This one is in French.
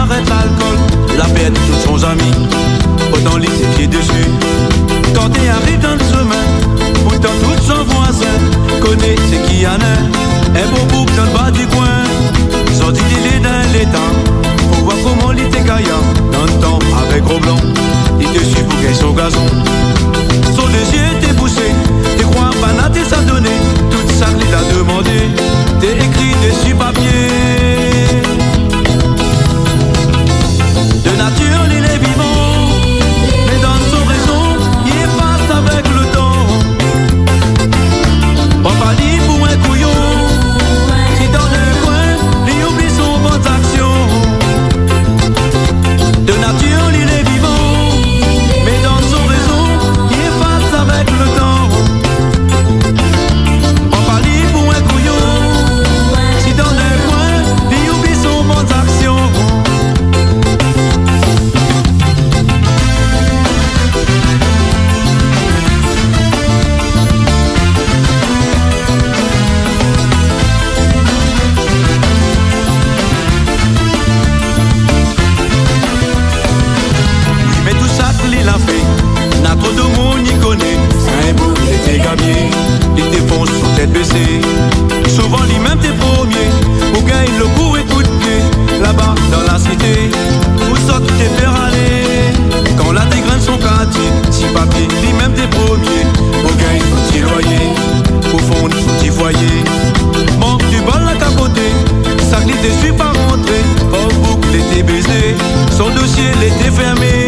cigarette, l'alcool, la peine, tous son amis. Autant les pieds dessus. Quand il arrive dans le chemin, pourtant tout son voisin connaît ce qu'il y en a. Un beau bouc dans le bas du coin, sorti d'île dans l'état. Faut voir comment il était gaillard dans le temps avec gros blanc. Il te suit pour gagner son gazon. Son désir était poussé, t'es crois pas n'a t'es ça donné. Toute ça qu'il a demandé, t'es écrit dessus papier. De nature il est vivant, mais dans son raison, il efface avec le temps. On va dire pour un couillon, qui dans le coin, il oublie son bonne action. De nature il est vivant, mais dans son raison, il efface avec le temps. On va dire pour un couillon, qui dans le coin, il oublie son bonne action. Il a fait, n'a trop de monde y connaît. C'est un beau, il était gabier, il défonce sur tête baissée. Souvent lui-même t'es premier, pour gagner le coup et coup de pied. Là-bas dans la cité, où sortent tes pères aller. Quand la dégraine son quartier, si papier, lui-même t'es premier, pour gagner son petit loyer, pour fondre son petit foyer. Manque du bol à capoter, ça glisse dessus pas rentrer. Pas boucle était baisé, son dossier l'était fermé.